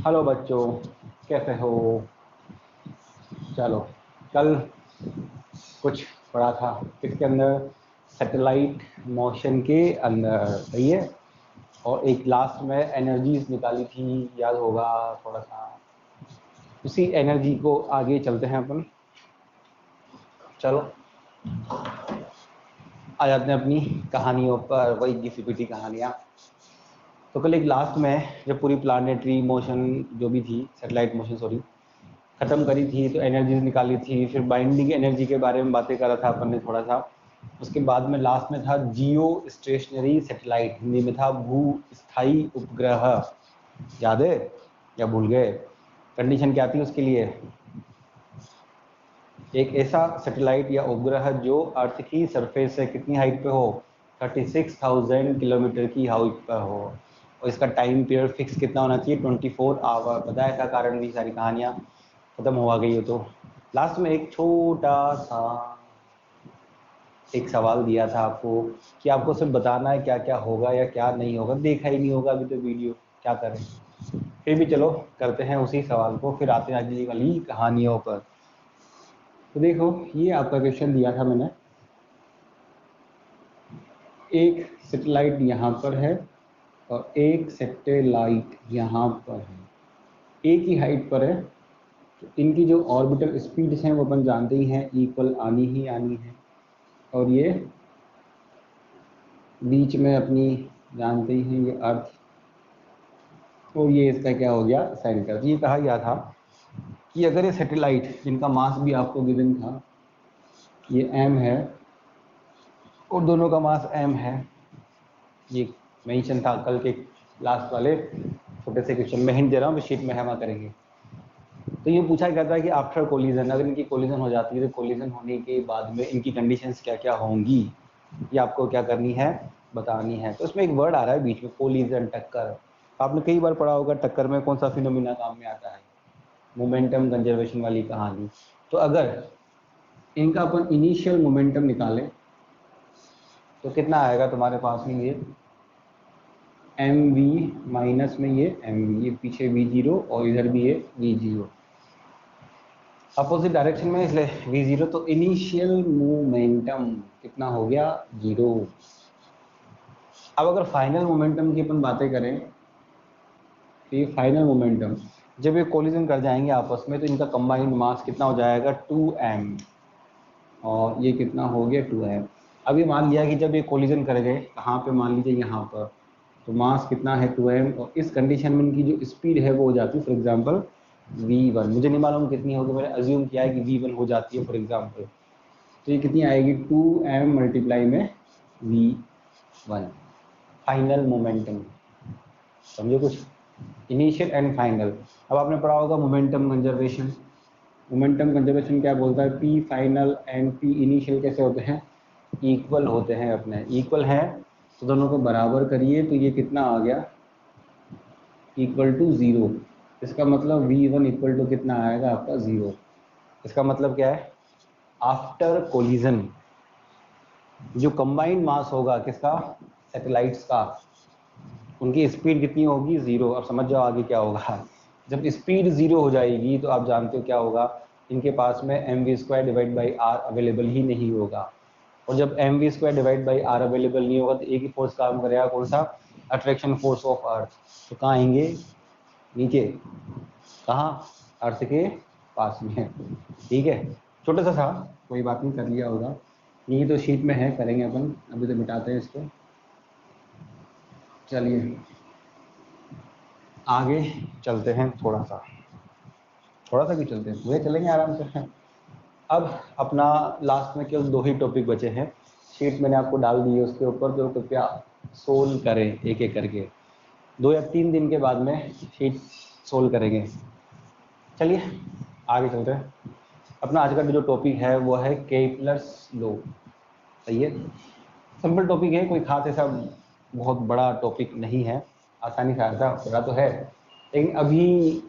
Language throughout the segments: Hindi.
हेलो बच्चों, कैसे हो? चलो, कल कुछ पढ़ा था किसके अंदर? सैटेलाइट मोशन के अंदर, सही है। और एक लास्ट में एनर्जीज निकाली थी, याद होगा थोड़ा सा। उसी एनर्जी को आगे चलते हैं अपन। चलो आ जाते हैं अपनी कहानियों पर, वही घिसी-पिटी कहानियाँ। तो कल एक लास्ट में जब पूरी प्लानेटरी मोशन जो भी थी, सैटेलाइट मोशन सॉरी, ख़त्म करी थी, तो एनर्जीज निकाली थी, फिर बाइंडिंग एनर्जी के बारे में बातें करा था अपन ने थोड़ा सा। उसके बाद में लास्ट में था जियो स्टेशनरी सैटेलाइट, हिंदी में था भू स्थायी उपग्रह। याद है या भूल गए? कंडीशन क्या थी उसके लिए? एक ऐसा सैटेलाइट या उपग्रह जो अर्थ की सरफेस से कितनी हाइट पे हो? 36,000 किलोमीटर की हाइट पर हो। और इसका टाइम पीरियड फिक्स कितना होना चाहिए? 24 आवर। बताया था कारण भी, सारी कहानियाँ खत्म हुआ गई हो। तो लास्ट में एक छोटा सा एक सवाल दिया था आपको कि आपको सिर्फ बताना है क्या क्या होगा या क्या नहीं होगा। देखा ही नहीं होगा अभी तो वीडियो, क्या करें। फिर भी चलो करते हैं उसी सवाल को, फिर आते हैं आज वाली कहानियों पर। तो देखो, ये आपका क्वेश्चन दिया था मैंने। एक सैटेलाइट यहाँ पर है और एक सैटेलाइट यहाँ पर है, एक ही हाइट पर है। तो इनकी जो ऑर्बिटल स्पीड्स हैं वो अपन जानते ही हैं, इक्वल आनी ही आनी है। और ये बीच में अपनी जानते ही हैं, ये अर्थ, तो ये इसका क्या हो गया? सेंटर। ये कहा गया था कि अगर ये सैटेलाइट, जिनका मास भी आपको गिवन था, ये m है और दोनों का मास m है, ये मेंशन था कल के लास्ट वाले छोटे से क्वेश्चन में। हिंट दे रहा हूँ, शीट में है, करेंगे। तो ये पूछा गया था कि आफ्टर कोलिजन, अगर इनकी कोलिजन हो जाती है तो कोलिजन होने के बाद में इनकी कंडीशंस क्या क्या होंगी, ये आपको क्या करनी है? बतानी है। तो इसमें एक वर्ड आ रहा है बीच में, कोलिजन, टक्कर। आपने कई बार पढ़ा होगा टक्कर में कौन सा फिनोमिना काम में आता है? मोमेंटम कंजर्वेशन वाली कहानी। तो अगर इनका अपन इनिशियल मोमेंटम निकालें तो कितना आएगा तुम्हारे पास में? ये mv माइनस में ये mv, ये पीछे v0 और इधर भी ये v0, अपोजिट डायरेक्शन में, इसलिए v0। तो इनिशियल मोमेंटम कितना हो गया? 0। अब अगर फाइनल मोमेंटम की अपन बातें करें तो ये फाइनल मोमेंटम, जब ये कोलिजन कर जाएंगे आपस में तो इनका कंबाइंड मास कितना हो जाएगा? 2m। और ये कितना हो गया? 2m। अभी मान लिया कि जब ये कोलिजन कर गए, कहाँ पे? मान लीजिए यहाँ पर, तो मास कितना है? 2m। और इस कंडीशन में इनकी जो स्पीड है वो हो जाती है फॉर एग्जांपल v1। मुझे नहीं मालूम कितनी होगी, मैंने अज्यूम किया है कि v1 हो जाती है फॉर एग्जांपल। तो ये कितनी आएगी? 2m मल्टीप्लाई में v1, फाइनल मोमेंटम। समझो कुछ? Initial and final. अब आपने पढ़ा होगा मोमेंटम कंजर्वेशन। मोमेंटम कंजर्वेशन क्या बोलता है? P final and P initial कैसे होते हैं? इक्वल होते हैं। अपने इक्वल हैं तो दोनों को बराबर करिए, तो ये कितना आ गया? Equal to 0। इसका मतलब v1 इक्वल टू कितना आएगा आपका? 0। इसका मतलब क्या है? आफ्टर कोलिजन जो कंबाइंड मास होगा किसका? सैटेलाइट्स का, उनकी स्पीड कितनी होगी? 0। अब समझ जाओ आगे क्या होगा। जब स्पीड 0 हो जाएगी तो आप जानते हो क्या होगा? इनके पास में mv² divide by r available ही नहीं होगा। और जब mv² divide by r available नहीं होगा तो एक ही फोर्स काम करेगा, कौन सा? Attraction force of earth. तो कहाँ आएंगे? नीचे। कहाँ? अर्थ के पास में। ठीक है, छोटा सा था, कोई बात नहीं, कर लिया होगा। यही तो शीट में है, करेंगे अपन। अभी तो मिटाते हैं इसको। चलिए आगे चलते हैं, थोड़ा सा भी चलते हैं, पूरे चलेंगे आराम से। अब अपना लास्ट में केवल 2 ही टॉपिक बचे हैं। शीट मैंने आपको डाल दी है उसके ऊपर, तो कृपया सोल्व करें एक एक करके। 2 या 3 दिन के बाद में शीट सोल्व करेंगे। चलिए आगे चलते हैं। अपना आज का जो टॉपिक है वो है केपलर्स लॉ। सही है, सिंपल टॉपिक है, कोई खास ऐसा बहुत बड़ा टॉपिक नहीं है, आसानी से आता बड़ा तो है। लेकिन अभी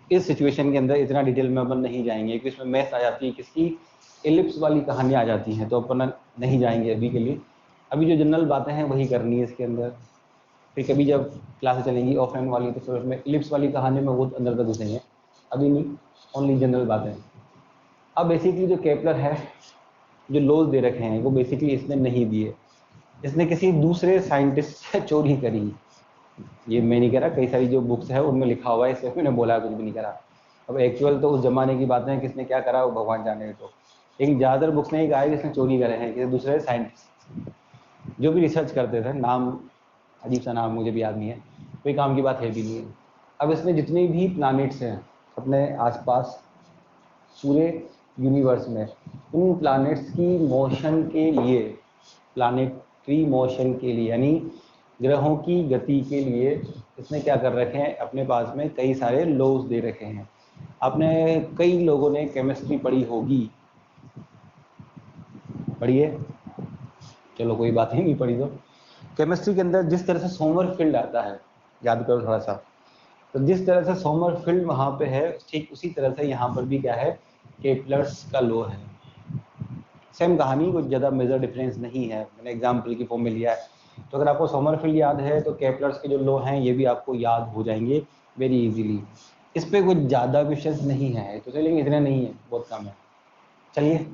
इस सिचुएशन के अंदर इतना डिटेल में अपन नहीं जाएंगे क्योंकि इसमें मैथ्स आ जाती है, किसकी? एलिप्स वाली कहानी आ जाती हैं, तो अपन नहीं जाएंगे अभी के लिए। अभी जो जनरल बातें हैं वही करनी है इसके अंदर। फिर कभी जब क्लासें चलेंगी ऑफलाइन वाली तो फिर उसमें इलिप्स वाली कहानी में बहुत अंदर तक घुसेंगे, अभी नहीं, ओनली जनरल बातें। अब बेसिकली जो केपलर है, जो लॉज दे रखे हैं वो बेसिकली इसने नहीं दिए, इसने किसी दूसरे साइंटिस्ट से चोरी करी। ये मैं नहीं कह रहा, कई सारी जो बुक्स है उनमें लिखा हुआ है, इससे मैंने बोला कुछ भी नहीं करा। अब एक्चुअल तो उस जमाने की बातें हैं, किसने क्या करा वो भगवान जाने। तो लेकिन ज़्यादातर बुक्स ने कहा है कि इसने चोरी करे हैं किसी दूसरे साइंटिस्ट, जो भी रिसर्च करते थे, नाम अजीब सा नाम मुझे भी याद नहीं है, कोई काम की बात है भी नहीं है। अब इसने जितने भी प्लैनेट्स हैं अपने आसपास पूरे यूनिवर्स में, उन प्लैनेट्स की मोशन के लिए, प्लैनेटरी मोशन के लिए यानी ग्रहों की गति के लिए इसने क्या कर रखे हैं, अपने पास में कई सारे लॉज दे रखे हैं। आपने कई लोगों ने केमिस्ट्री पढ़ी होगी, पढ़ी है? चलो कोई बात ही नहीं पढ़ी तो केमिस्ट्री के अंदर जिस तरह से सोमरफील्ड आता है, याद करो थोड़ा सा, तो जिस तरह से सोमरफील्ड वहाँ पे है, ठीक उसी तरह से यहाँ पर भी क्या है, केपलर्स का लॉ है। सेम कहानी, कुछ ज़्यादा मेजर डिफरेंस नहीं है, मैंने एग्जाम्पल की फॉर्म में लिया है। तो अगर आपको सोमरफील्ड याद है तो केपलर्स के जो लॉ हैं ये भी आपको याद हो जाएंगे वेरी इजीली। इस पे कुछ ज़्यादा क्वेश्चंस नहीं है, तो चलिए इतने नहीं है, बहुत कम है। चलिए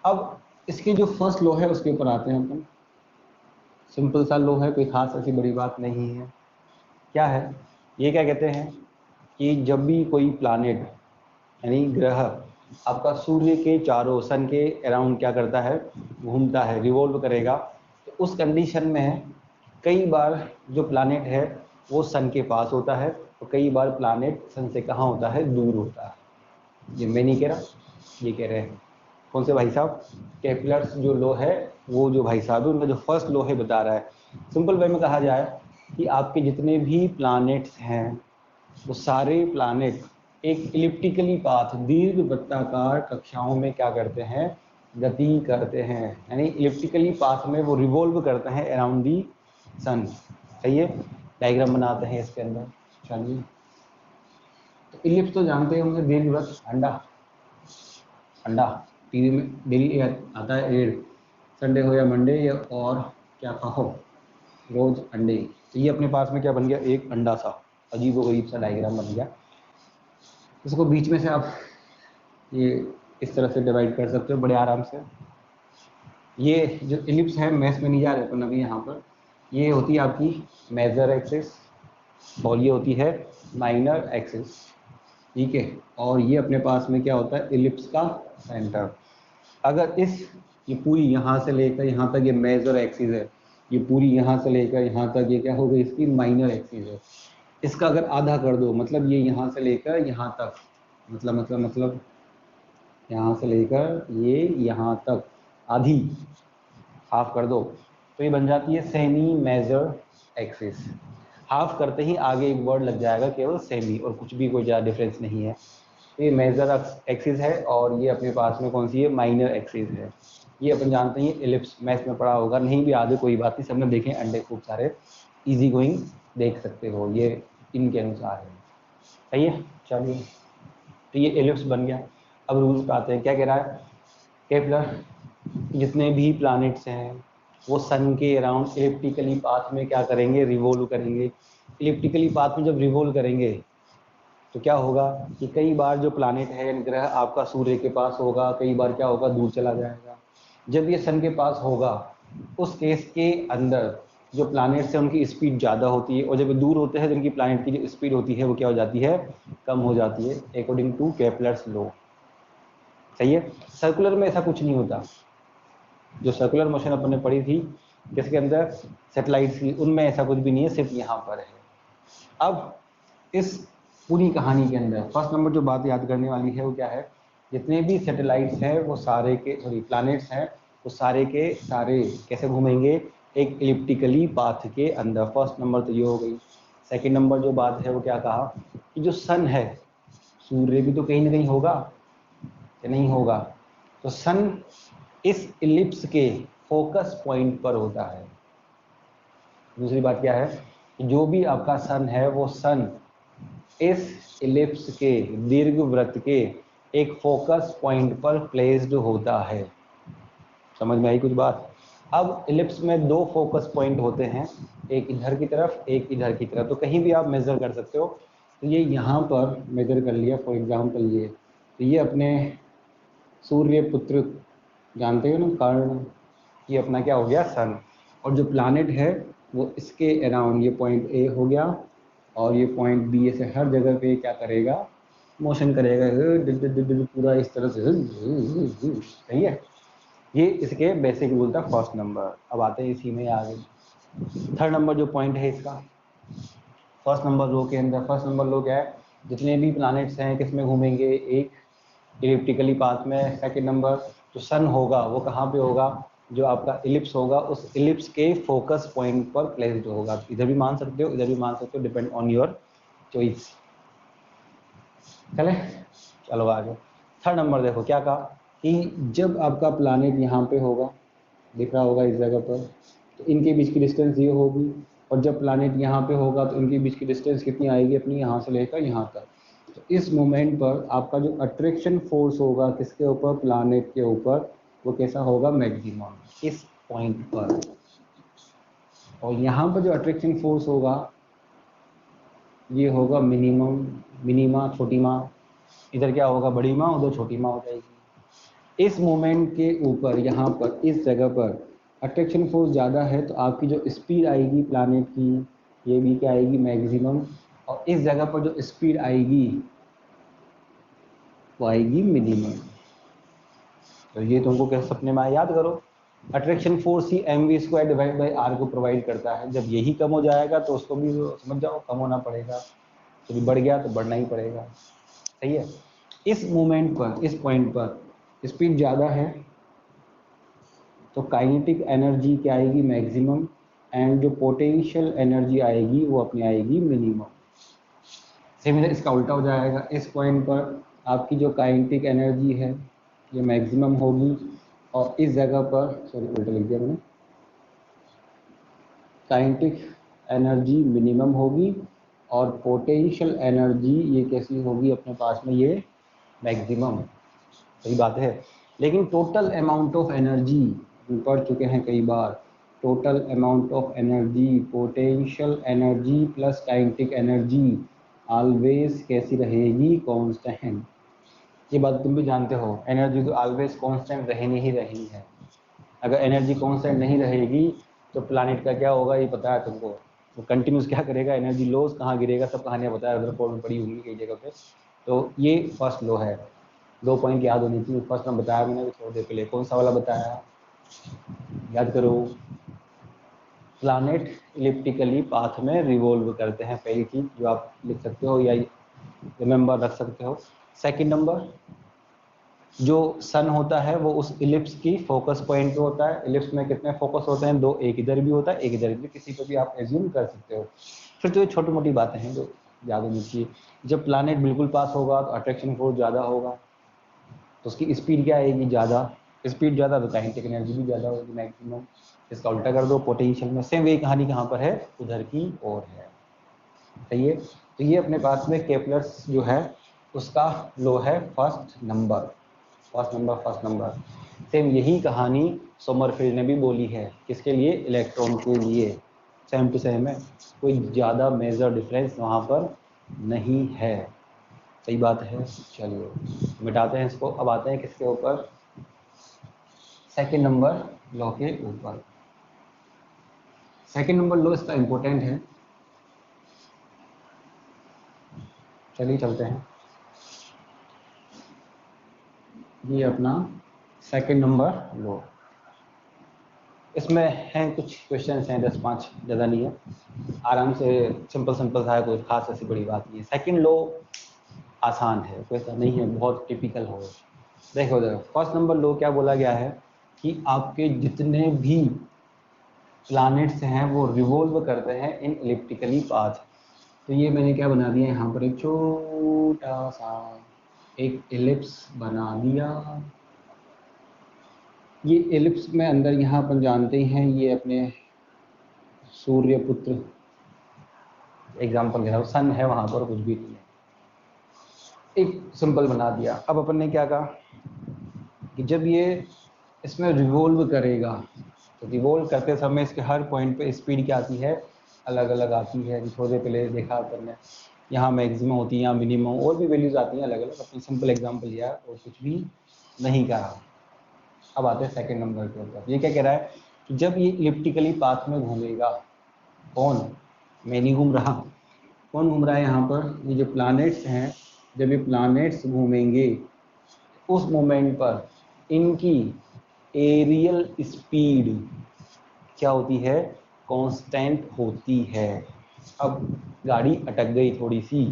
अब इसके जो फर्स्ट लॉ है उसके ऊपर आते हैं अपन। सिंपल सा लॉ है, कोई खास ऐसी बड़ी बात नहीं है। क्या है ये, क्या कहते हैं कि जब भी कोई प्लानेट यानी ग्रह आपका सूर्य के चारों, सन के अराउंड क्या करता है, घूमता है, रिवॉल्व करेगा, तो उस कंडीशन में कई बार जो प्लानेट है वो सन के पास होता है और कई बार प्लानेट सन से कहाँ होता है, दूर होता है। ये मैं नहीं कह रहा, ये कह रहे हैं कौन से भाई साहब, केपलर्स जो लॉ है, वो जो भाई साहब है उनका जो फर्स्ट लॉ है बता रहा है। सिंपल वे में कहा जाए कि आपके जितने भी प्लानेट्स हैं वो सारे प्लानेट एक इलिप्टिकली पाथ, दीर्घ वृत्ताकार कक्षाओं में क्या करते हैं, गति करते हैं, यानी इलिप्टिकली पाथ में वो रिवॉल्व करते हैं अराउंड दी सन। सही है, डायग्राम बनाते हैं इसके अंदर। चलिए, तो इलिप्स तो जानते होंगे, दीर्घवृत्त, अंडा, अंडा टीवी में डेली आता है एड, संडे हो या मंडे या और क्या कहो, रोज अंडे। तो ये अपने पास में क्या बन गया, एक अंडा सा अजीब गरीब सा डायग्राम बन गया। इसको बीच में से आप ये इस तरह से डिवाइड कर सकते हो बड़े आराम से। ये जो इलिप्स है, मैथ्स में नहीं जा रहे अपन अभी यहाँ पर, ये होती है आपकी मेजर एक्सिस और ये होती है माइनर एक्सिस, ठीक है। और ये अपने पास में क्या होता है, इलिप्स का सेंटर। अगर ये पूरी यहाँ से लेकर यहाँ तक ये मेजर एक्सिस है, ये पूरी यहाँ से लेकर यहाँ तक ये क्या हो गई, इसकी माइनर एक्सिस है। इसका अगर आधा कर दो, मतलब ये यहाँ से लेकर यहाँ तक, मतलब यहाँ से लेकर ये यहाँ तक आधी, हाफ कर दो, तो ये बन जाती है सेमी मेजर एक्सिस। हाफ करते ही आगे एक वर्ड लग जाएगा केवल सेमी, और कुछ भी कोई ज़्यादा डिफरेंस नहीं है। तो ये मेजर एक्सिस है और ये अपने पास में कौन सी है, माइनर एक्सिस है। ये अपन जानते हैं इलिप्स, मैथ में पढ़ा होगा, नहीं भी आगे कोई बात नहीं, सबने देखे अंडे खूब सारे, इजी गोइंग देख सकते हो, ये इनके अनुसार है। सही है, चलिए, तो ये एलिप्स बन गया। अब रूल पे आते हैं, क्या कह रहा है केपलर, जितने भी प्लैनेट्स हैं वो सन के अराउंड इलिप्टिकली पाथ में क्या करेंगे, रिवॉल्व करेंगे। इलिप्टिकली पाथ में जब रिवॉल्व करेंगे तो क्या होगा कि कई बार जो प्लैनेट है, ग्रह आपका सूर्य के पास होगा, कई बार क्या होगा, दूर चला जाएगा। जब ये सन के पास होगा उस केस के अंदर जो प्लैनेट्स हैं उनकी स्पीड ज़्यादा होती है, और जब दूर होते हैं तो उनकी प्लैनेट की जो स्पीड होती है वो क्या हो जाती है, कम हो जाती है, अकॉर्डिंग टू केपलर्स लॉ। सही है, सर्कुलर में ऐसा कुछ नहीं होता। जो सर्कुलर मोशन अपन ने पढ़ी थी जिसके अंदर सैटेलाइट्स की, उनमें ऐसा कुछ भी नहीं है, सिर्फ यहाँ पर है। अब इस पूरी कहानी के अंदर फर्स्ट नंबर जो बात याद करने वाली है वो क्या है, जितने भी सैटेलाइट्स हैं वो सारे के, सॉरी प्लैनेट्स हैं, वो सारे के सारे कैसे घूमेंगे, एक इलिप्टिकली पाथ के अंदर। फर्स्ट नंबर तो ये हो गई। सेकंड नंबर जो बात है वो क्या कहा कि जो सन है, सूर्य भी तो कहीं ना कहीं होगा या नहीं होगा, तो सन इस इलिप्स के फोकस पॉइंट पर होता है। दूसरी बात क्या है कि जो भी आपका सन है वो सन इस इलिप्स के, दीर्घवृत्त के एक फोकस पॉइंट पर प्लेस्ड होता है। समझ में आई कुछ बात? अब इलिप्स में दो फोकस पॉइंट होते हैं, एक इधर की तरफ एक इधर की तरफ, तो कहीं भी आप मेजर कर सकते हो। तो ये यहाँ पर मेजर कर लिया फॉर एग्जांपल ये, तो ये अपने सूर्य पुत्र जानते हो ना कर्ण, ये अपना क्या हो गया सन, और जो प्लानेट है वो इसके अराउंड, ये पॉइंट ए हो गया और ये पॉइंट बी, ऐसे हर जगह पे क्या करेगा, मोशन करेगा पूरा इस तरह से, सही है। ये इसके बेसिक रूल था फर्स्ट नंबर। अब आते हैं इसी में आगे थर्ड नंबर जो पॉइंट है इसका, फर्स्ट नंबर लो के अंदर, फर्स्ट नंबर लो क्या है, जितने भी प्लैनेट्स हैं किस में घूमेंगे, एक इलिप्टिकली पाथ में। सेकंड नंबर जो सन होगा वो कहाँ पे होगा, जो आपका इलिप्स होगा उस इलिप्स के फोकस पॉइंट पर प्लेस्ड होगा। इधर भी मान सकते हो इधर भी मान सकते हो, डिपेंड ऑन योर चॉइस। चले चलो आगे। थर्ड नंबर देखो क्या कहा कि जब आपका प्लैनेट यहाँ पे होगा, दिख रहा होगा इस जगह पर, तो इनके बीच की डिस्टेंस ये होगी, और जब प्लैनेट यहाँ पे होगा तो इनके बीच की डिस्टेंस कितनी आएगी अपनी, यहाँ से लेकर यहाँ तक। तो इस मोमेंट पर आपका जो अट्रैक्शन फोर्स होगा किसके ऊपर, प्लैनेट के ऊपर, वो कैसा होगा, मैक्सिमम इस पॉइंट पर। और यहाँ पर जो अट्रैक्शन फोर्स होगा ये होगा मिनिमम, मिनिमा छोटी माँ, इधर क्या होगा बड़ी माँ, उधर छोटी माँ हो जाएगी। इस मोमेंट के ऊपर यहाँ पर इस जगह पर अट्रैक्शन फोर्स ज़्यादा है तो आपकी जो स्पीड आएगी प्लैनेट की, ये भी क्या आएगी, मैक्सिमम। और इस जगह पर जो स्पीड आएगी वो आएगी मिनिमम। तो ये तुमको कैसे सपने में याद करो, attraction force he mv² divide by r को प्रोवाइड करता है। जब यही कम हो जाएगा तो उसको भी समझ जाओ कम होना पड़ेगा, तो बढ़ गया तो बढ़ना ही पड़ेगा, सही है। इस मोमेंट पर, इस पॉइंट पर स्पीड ज़्यादा है तो काइनेटिक एनर्जी क्या आएगी, मैक्सिमम, एंड जो पोटेंशियल एनर्जी आएगी वो अपनी आएगी मिनिमम। सिमिलर इसका उल्टा हो जाएगा, इस पॉइंट पर आपकी जो काइनेटिक एनर्जी है ये मैक्सिमम होगी, और इस जगह पर, सॉरी उल्टा लिख दिया मैंने, काइनेटिक एनर्जी मिनिमम होगी और पोटेंशियल एनर्जी ये कैसी होगी अपने पास में, ये मैक्सिमम। सही बात है। लेकिन टोटल अमाउंट ऑफ एनर्जी पढ़ चुके हैं कई बार, total amount of energy, potential energy plus kinetic energy always कैसी रहेगी, कांस्टेंट। ये बात तुम भी जानते हो, एनर्जी तो ऑलवेज कांस्टेंट रहनी ही रहनी है। अगर एनर्जी कांस्टेंट नहीं रहेगी तो प्लैनेट का क्या होगा ये पता है तुमको, वो कंटिन्यूस क्या करेगा, एनर्जी लॉस कहाँ गिरेगा, सब कहानियाँ बताया उधर कोड में पड़ी होंगी कई जगह पे। तो ये फर्स्ट लॉ है, 2 पॉइंट याद होनी चाहिए। फर्स्ट में बताया मैंने भी थोड़ी देर पहले, कौन सा वाला बताया, याद करो, प्लैनेट इलिप्टिकली पाथ में रिवॉल्व करते हैं, पहली चीज जो आप लिख सकते हो या रिमेंबर रख सकते हो। सेकंड नंबर, जो सन होता है वो उस इलिप्स की फोकस पॉइंट पे होता है। इलिप्स में कितने फोकस होते हैं, 2, एक इधर भी होता है एक इधर भी, किसी पर भी आप एज्यूम कर सकते हो। फिर तो ये छोटी मोटी बातें हैं जो याद होनी चाहिए। जब प्लैनेट बिल्कुल पास होगा तो अट्रैक्शन फोर्स ज़्यादा होगा, तो उसकी स्पीड क्या आएगी, ज़्यादा, स्पीड ज़्यादा तो काइनेटिक एनर्जी भी ज़्यादा होगी मैक्सिमम। इसका उल्टा कर दो, पोटेंशियल में सेम वही कहानी कहाँ पर है, उधर की ओर है, सही है। तो ये अपने पास में केपलर्स जो है उसका लो है first number, first number, first number. Same यही कहानी सोमरफेल्ड ने भी बोली है, किसके लिए, इलेक्ट्रॉन के लिए, सेम टू सेम है, कोई ज़्यादा मेजर डिफरेंस वहाँ पर नहीं है, सही बात है। चलिए मिटाते हैं इसको, अब आते हैं किसके ऊपर, सेकंड नंबर लॉ के ऊपर। सेकंड नंबर लॉ इसका इंपॉर्टेंट है, चलिए चलते हैं। ये अपना सेकंड नंबर लॉ, इसमें हैं कुछ क्वेश्चंस हैं 10-5, ज़्यादा नहीं है, आराम से सिंपल सिंपल सा है, कोई खास ऐसी बड़ी बात नहीं है। सेकंड लॉ आसान है, कोई ऐसा नहीं है बहुत टिपिकल हो। देखो फर्स्ट नंबर लॉ क्या बोला गया है कि आपके जितने भी प्लैनेट्स हैं वो रिवॉल्व करते हैं इन इलिप्टिकली पाथ। तो ये मैंने क्या बना दिया यहाँ पर, एक छोटा सा एक एलिप्स बना दिया। ये एलिप्स में अंदर यहाँ पर जानते हैं ये अपने सूर्य पुत्र, एग्जाम्पल दे रहा हूँ, सन है वहाँ पर, कुछ भी नहीं है, एक सिंपल बना दिया। अब अपन ने क्या कहा कि जब ये इसमें रिवॉल्व करेगा तो रिवॉल्व करते समय इसके हर पॉइंट पे स्पीड क्या आती है, अलग अलग आती है। थोड़ी देर पहले देखा आपने, यहाँ मैक्सिमम होती है, यहाँ मिनिमम, और भी वैल्यूज आती हैं अलग अलग। अपने सिंपल एग्जाम्पल लिया और कुछ भी नहीं करा। अब आते हैं सेकंड नंबर के ऊपर। ये क्या कह रहा है कि जब ये इलिप्टिकली पाथ में घूमेगा, कौन, मैं नहीं घूम रहा, कौन घूम रहा है यहाँ पर, ये जो प्लैनेट्स हैं, जब ये प्लैनेट्स घूमेंगे उस मोमेंट पर इनकी एरियल स्पीड क्या होती है, कांस्टेंट होती है। अब गाड़ी अटक गई थोड़ी सी,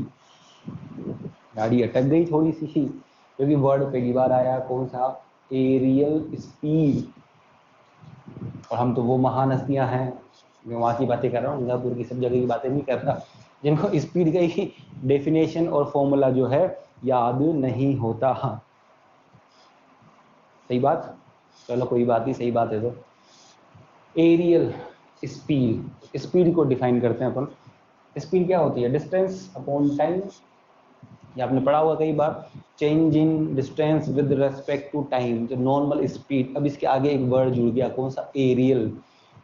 गाड़ी अटक गई थोड़ी सी, क्योंकि वर्ड पहली बार आया, कौन सा, एरियल स्पीड। और हम तो वो महान हस्तियां हैं, मैं वहाँ की बातें कर रहा हूँ, मिर्जापुर की सब जगह की बातें नहीं कर रहा, जिनको स्पीड का ही डेफिनेशन और फॉर्मूला जो है याद नहीं होता। सही बात, चलो कोई बात नहीं, सही बात है। तो एरियल स्पीड, स्पीड को डिफाइन करते हैं अपन। स्पीड क्या होती है, डिस्टेंस अपॉन टाइम। ये आपने पढ़ा हुआ कई बार, change in distance with respect to time, जो नॉर्मल स्पीड। अब इसके आगे एक वर्ड जुड़ गया, कौन सा, एरियल।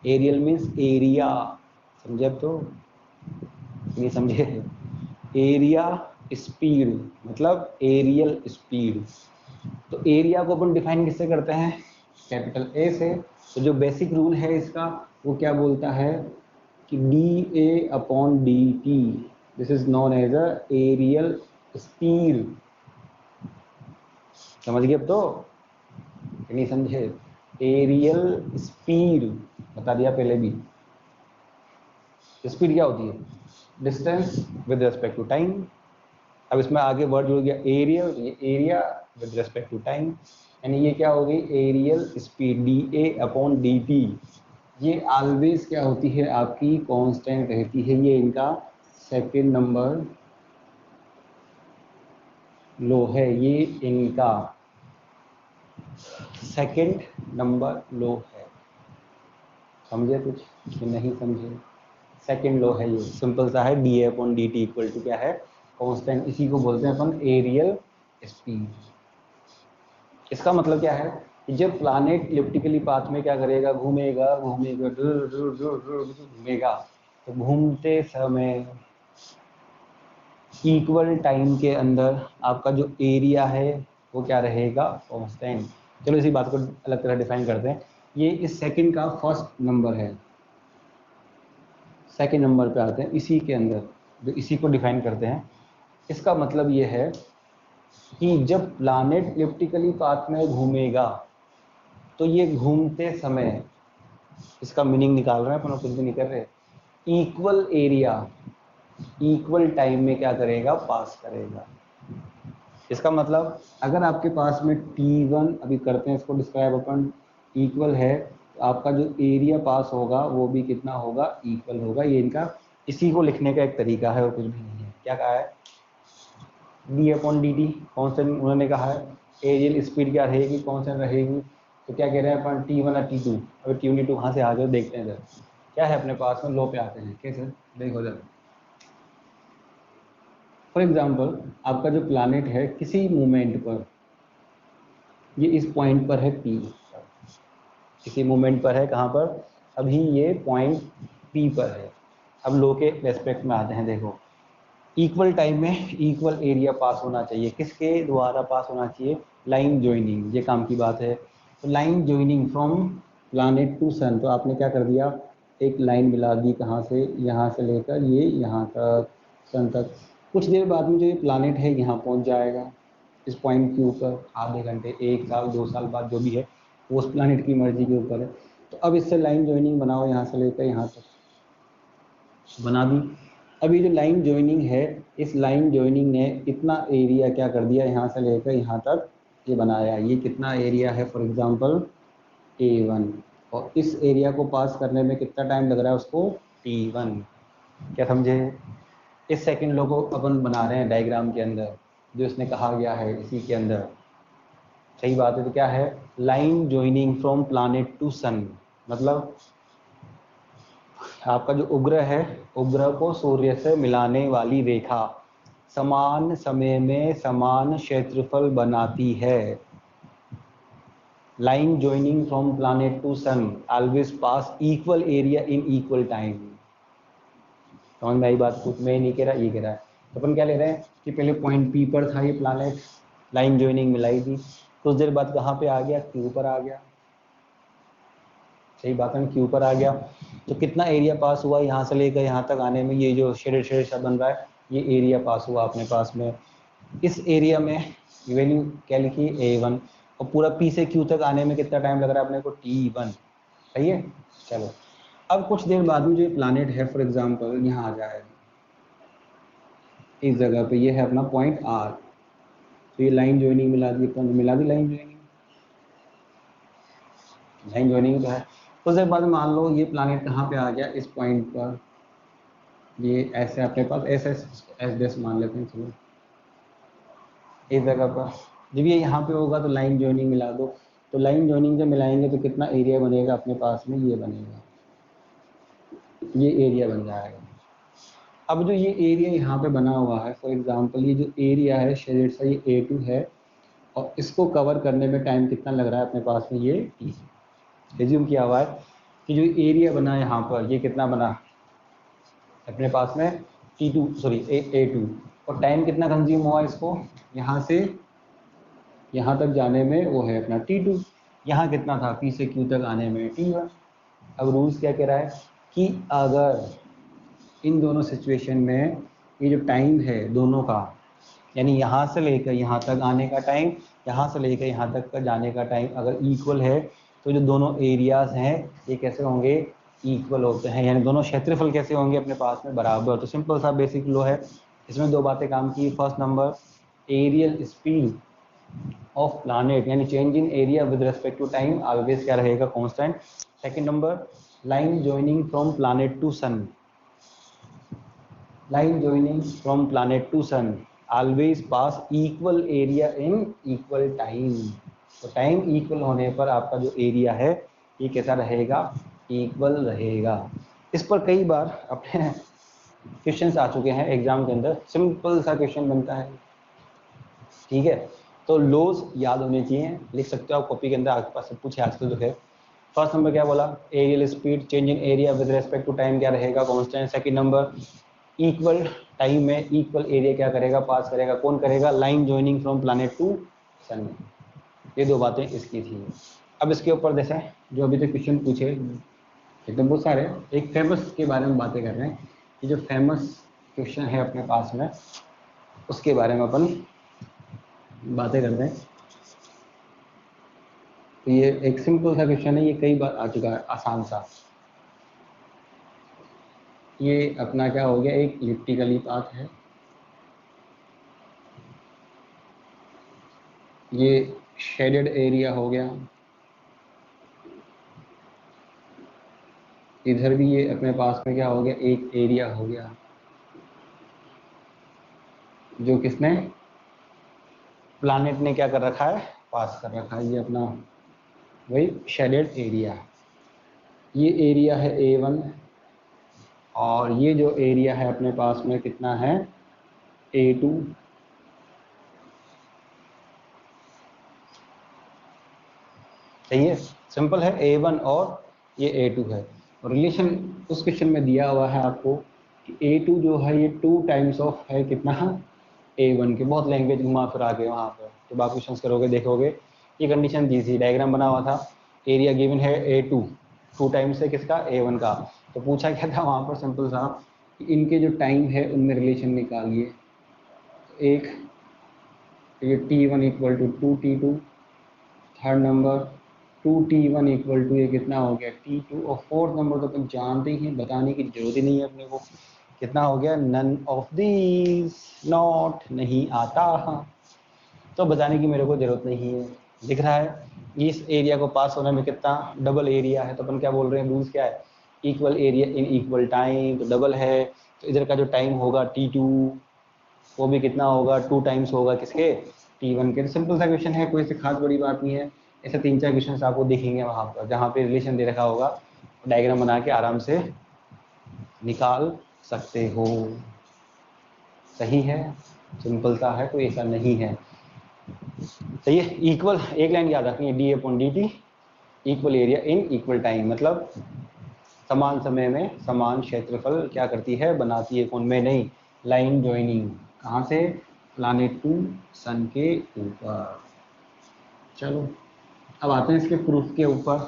एरियल मीन्स एरिया, समझे अब तो, नहीं समझे, एरिया स्पीड मतलब एरियल स्पीड। तो एरिया को अपन डिफाइन किससे करते हैं, कैपिटल ए से। तो जो बेसिक रूल है इसका वो क्या बोलता है कि D A upon D T, this is known as a areal speed. समझ गए अब तो, नहीं समझे, एरियल स्पीड बता दिया पहले भी। स्पीड क्या होती है, distance with respect to time. अब इसमें आगे वर्ड जुड़ गया एरियल, ये area with respect to time, यानी ये क्या होगी, areal speed D A upon D T. ये ऑलवेज क्या होती है, आपकी कांस्टेंट रहती है। ये इनका सेकंड नंबर लो है, ये इनका सेकंड नंबर लो है। समझे कुछ कि नहीं समझे, सेकंड लो है, ये सिंपल सा है, D A upon D T equal to क्या है, कांस्टेंट। इसी को बोलते हैं अपन एरियल स्पीड। इसका मतलब क्या है कि जब प्लैनेट इलिप्टिकली पाथ में क्या करेगा, घूमेगा घूमेगा घूमेगा, तो घूमते समय इक्वल टाइम के अंदर आपका जो एरिया है वो क्या रहेगा, कांस्टेंट। चलो इसी बात को अलग तरह डिफाइन करते हैं। ये इस सेकंड का फर्स्ट नंबर है, सेकंड नंबर पे आते हैं इसी के अंदर, जो इसी को डिफाइन करते हैं। इसका मतलब ये है कि जब प्लैनेट इलिप्टिकली पाथ में घूमेगा तो ये घूमते समय, इसका मीनिंग निकाल रहे हैं अपन, कुछ भी नहीं कर रहे, इक्वल एरिया इक्वल टाइम में क्या करेगा, पास करेगा। इसका मतलब अगर आपके पास में T1, अभी करते हैं इसको डिस्क्राइब अपन, इक्वल है, तो आपका जो एरिया पास होगा वो भी कितना होगा, इक्वल होगा। ये इनका इसी को लिखने का एक तरीका है और कुछ भी नहीं है। क्या कहा है, D upon D T constant उन्होंने कहा है, एरियल स्पीड क्या रहेगी, कॉन्स्टेंट रहेगी। तो क्या कह रहे हैं अपन, T1 और T2। अगर T1 T2 कहाँ से आ गए देखते हैं जरा, क्या है अपने पास में, लो पे आते हैं, कैसे देखो जरा। फॉर एग्जाम्पल आपका जो प्लैनेट है किसी मोमेंट पर, ये इस पॉइंट पर है P, किसी मोमेंट पर है, कहाँ पर, अभी ये पॉइंट P पर है। अब लो के रेस्पेक्ट में आते हैं, देखो इक्वल टाइम में इक्वल एरिया पास होना चाहिए, किसके द्वारा पास होना चाहिए, लाइन ज्वाइनिंग, ये काम की बात है। तो line joining from planet to sun, तो आपने क्या कर दिया, एक लाइन मिला दी, कहाँ से, यहाँ से लेकर ये यहाँ तक, सन तक। कुछ देर बाद में जो ये प्लैनेट है यहाँ पहुँच जाएगा, इस पॉइंट के ऊपर, आधे घंटे, 1 साल 2 साल बाद, जो भी है वो उस प्लैनेट की मर्जी के ऊपर है। तो अब इससे लाइन ज्वाइनिंग बनाओ, यहाँ से लेकर यहाँ तक बना दी। अभी जो लाइन ज्वाइनिंग है, इस लाइन ज्वाइनिंग ने इतना एरिया क्या कर दिया, यहाँ से लेकर यहाँ तक ये बनाया। ये कितना एरिया है, फॉर एग्जांपल A1, और इस एरिया को पास करने में कितना टाइम लग रहा है उसको, T1। क्या समझे, इस सेकंड लो को अपन बना रहे हैं डायग्राम के अंदर, जो इसने कहा गया है इसी के अंदर। सही बात है, तो क्या है, line joining from planet to sun, मतलब आपका जो उपग्रह है, उपग्रह को सूर्य से मिलाने वाली रेखा समान समय में समान क्षेत्रफल बनाती है। line joining from planet to sun always pass equal area in equal time। समझ में आई बात? कुछ मैं नहीं कह रहा, ये कह रहा है। तो अपन क्या ले रहे हैं कि पहले पॉइंट पी पर था ये प्लानेट, लाइन ज्वाइनिंग मिलाई थी, कुछ देर बाद कहाँ पे आ गया, क्यू पर आ गया। सही बात है, क्यू पर आ गया। तो कितना एरिया पास हुआ यहाँ से लेकर यहाँ तक आने में, ये जो शेडेड शेडेड सा बन रहा है, ये एरिया पास हुआ अपने पास में। इस एरिया में वैल्यू क्या लिखी, A1, और पूरा P से Q तक आने में कितना टाइम लग रहा है अपने को, T1। सही है। चलो अब कुछ देर बाद में जो प्लानेट है फॉर एग्जांपल यहाँ आ जाएगा इस जगह पे, ये है अपना पॉइंट R। तो ये लाइन ज्वाइनिंग मिला दी, मिला दी लाइन ज्वाइनिंग, लाइन ज्वाइनिंग तो है। कुछ देर बाद मान लो ये प्लानेट कहाँ पे आ गया, इस पॉइंट पर, ये ऐसे अपने पास एस मान लेते हैं, चलो इस जगह पर। जब ये यहाँ पे होगा तो लाइन ज्वाइनिंग मिला दो। तो लाइन ज्वाइनिंग जब मिलाएंगे तो कितना एरिया बनेगा अपने पास में, ये बनेगा, ये एरिया बन जाएगा। अब जो ये एरिया यहाँ पे बना हुआ है फॉर एग्जांपल, ये जो एरिया है शेडेड सा, ये A2 है, और इसको कवर करने में टाइम कितना लग रहा है अपने पास में, ये T। रिज्यूम किया हुआ है कि जो एरिया बना है यहाँ पर, ये कितना बना अपने पास में, T2 सॉरी A2, और टाइम कितना कंज्यूम हुआ इसको यहाँ से यहाँ तक जाने में, वो है अपना T2। यहाँ कितना था P से Q तक आने में, T1। अब रूल्स क्या कह रहा है कि अगर इन दोनों सिचुएशन में ये जो टाइम है दोनों का, यानी यहाँ से लेकर यहाँ तक आने का टाइम, यहाँ से लेकर यहाँ तक का जाने का टाइम अगर इक्वल है, तो जो दोनों एरियाज हैं ये कैसे होंगे, इक्वल होते हैं, यानी दोनों क्षेत्रफल कैसे होंगे अपने पास में, बराबर। तो सिंपल सा बेसिक लॉ है, इसमें दो बातें काम की। First number, areal speed of planet यानी change in area with respect to time always क्या रहेगा, constant. Second number, line joining from planet to sun, line joining from planet to sun always pass equal area in equal time. तो टाइम इक्वल होने पर आपका जो एरिया है ये कैसा रहेगा, इक्वल रहेगा। इस पर कई बार अपने क्वेश्चंस आ चुके हैं एग्जाम के अंदर, सिंपल सा क्वेश्चन बनता है, ठीक है। तो लॉज याद होने चाहिए, लिख सकते हो आप कॉपी के अंदर, आपके पास सब कुछ है आजकल जो है। फर्स्ट नंबर क्या बोला, areal speed change in area with respect to time क्या रहेगा, constant. Second number, equal time में इक्वल एरिया क्या करेगा, पास करेगा, कौन करेगा, line joining from planet to sun. ये दो बातें इसकी थी। अब इसके ऊपर जैसे जो अभी तक क्वेश्चन पूछे एकदम बहुत सारे, एक फेमस के बारे में बातें कर रहे हैं कि जो फेमस क्वेश्चन है अपने पास में उसके बारे में अपन बातें करते हैं। तो ये एक सिंपल सा क्वेश्चन है, ये कई बार आ चुका है, आसान सा। ये अपना क्या हो गया, एक इलिप्टिकली पाथ है, ये शेडेड एरिया हो गया, इधर भी ये अपने पास में क्या हो गया, एक एरिया हो गया, जो किसने, प्लैनेट ने क्या कर रखा है, पास कर रखा है, ये अपना वही शेडेड एरिया। ये एरिया है A1, और ये जो एरिया है अपने पास में कितना है, A2। सही है, सिंपल है, A1 और ये A2 है। और रिलेशन उस क्वेश्चन में दिया हुआ है आपको कि A2 जो है ये 2 टाइम्स ऑफ है कितना, A1 के। बहुत लैंग्वेज घुमा फिरा के वहाँ पर जब आप क्वेश्चन करोगे देखोगे, ये कंडीशन दी थी, डायग्राम बना हुआ था, एरिया गिवन है A2 2 टाइम्स है किसका, A1 का। तो पूछा क्या था वहाँ पर, सिंपल सा कि इनके जो टाइम है उनमें रिलेशन निकालिए। एक ये T1 equal to 2T2, third number 2T1 equal to ये कितना हो गया T2, और फोर्थ नंबर तो अपन जानते ही हैं, बताने की जरूरत ही नहीं है अपने को, कितना हो गया, नन ऑफ दीज, नॉट, नहीं आता। तो बताने की मेरे को जरूरत नहीं है, दिख रहा है इस एरिया को पास होने में कितना डबल एरिया है। तो अपन क्या बोल रहे हैं, रूल्स क्या है, equal area in equal time, तो डबल है, तो इधर का जो टाइम होगा T2 वो भी कितना होगा, 2 टाइम्स होगा किसके, T1 के। सिंपल सा क्वेश्चन है, कोई सी खास बड़ी बात नहीं है। ऐसे 3-4 क्वेश्चन आपको दिखेंगे वहाँ पर जहाँ पे रिलेशन दे रखा होगा, डायग्राम बना के आराम से निकाल सकते हो। सही है, सिंपल सा है, कोई ऐसा नहीं है। सही है। इक्वल, एक लाइन याद रखनी है, d/dt equal area in equal time, मतलब समान समय में समान क्षेत्रफल क्या करती है, बनाती है। कौन में? नहीं, लाइन ज्वाइनिंग। कहाँ से? प्लानेट टू सन के ऊपर। चलो अब आते हैं इसके प्रूफ के ऊपर।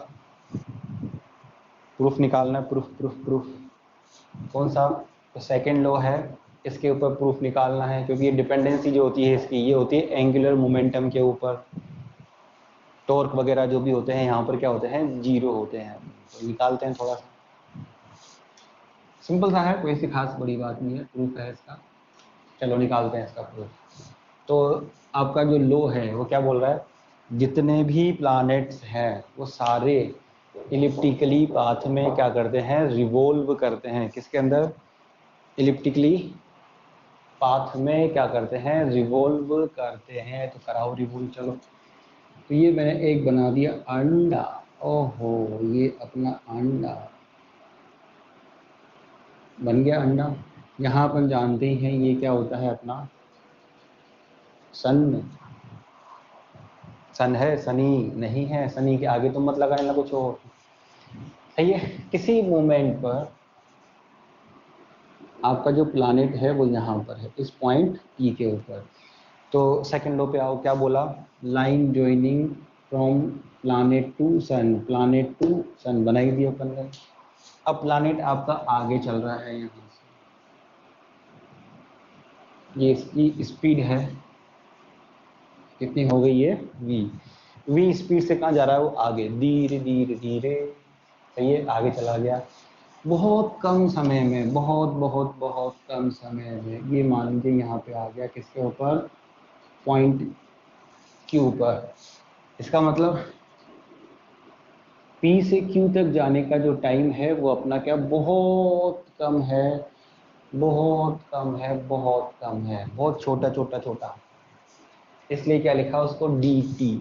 प्रूफ निकालना है, प्रूफ प्रूफ प्रूफ कौन सा? तो सेकेंड लॉ है, इसके ऊपर प्रूफ निकालना है, क्योंकि ये डिपेंडेंसी जो होती है इसकी, ये होती है एंगुलर मोमेंटम के ऊपर। टॉर्क वगैरह जो भी होते हैं यहाँ पर क्या होते हैं, जीरो होते हैं। तो निकालते हैं थोड़ा सा, सिंपल सा है, कोई सी खास बड़ी बात नहीं है, प्रूफ है इसका। चलो निकालते हैं इसका प्रूफ। तो आपका जो लॉ है वो क्या बोल रहा है, जितने भी प्लैनेट्स हैं वो सारे इलिप्टिकली पाथ में क्या करते हैं, रिवॉल्व करते हैं। किसके अंदर? इलिप्टिकली पाथ में क्या करते हैं, रिवॉल्व करते हैं। तो कराओ रिवॉल्व। चलो, तो ये मैंने एक बना दिया अंडा। ओहो, ये अपना अंडा बन गया अंडा। यहाँ अपन जानते ही हैं ये क्या होता है अपना सन। सन है, सनी नहीं है, सनी के आगे तुम मत लगाने ना कुछ और। सही है। किसी मोमेंट पर आपका जो प्लानिट है वो यहाँ पर है, इस पॉइंट पी के ऊपर। तो सेकंड लॉ पे आओ, क्या बोला? Line joining from planet to sun, planet to sun बनाई दी अपन ने। अब प्लानेट आपका आगे चल रहा है यहाँ से, ये इसकी स्पीड है, कितनी हो गई है? v स्पीड से कहाँ जा रहा है वो? आगे, धीरे धीरे धीरे। सही है, आगे चला गया बहुत कम समय में, बहुत बहुत बहुत कम समय में। ये मान लीजिए यहाँ पे आ गया किसके ऊपर? पॉइंट Q पर। इसका मतलब P से Q तक जाने का जो टाइम है वो अपना क्या, बहुत कम है, बहुत कम है, बहुत कम है, बहुत छोटा छोटा छोटा। इसलिए क्या लिखा उसको? dt।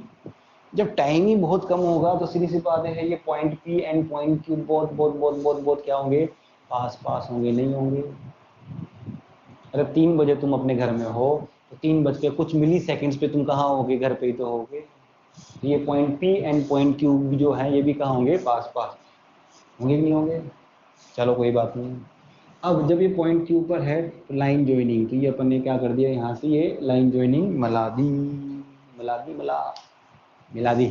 जब टाइम ही बहुत कम होगा तो सीधी सी बात है, ये point P and point Q बहुत बहुत बहुत बहुत बहुत क्या होंगे? पास पास होंगे, नहीं होंगे। अगर 3 बजे तुम अपने घर में हो तो 3 बज के कुछ मिली सेकेंड्स पे तुम कहाँ होगे? घर पे ही तो होगे। तो ये point P and point Q जो है ये भी कहाँ होंगे? पास पास होंगे, नहीं होंगे? चलो कोई बात नहीं। अब जब ये पॉइंट Q पर है तो लाइन ज्वाइनिंग, तो ये अपन ने क्या कर दिया, यहाँ से ये लाइन ज्वाइनिंग मिला दी, मिला दी, मिला दी।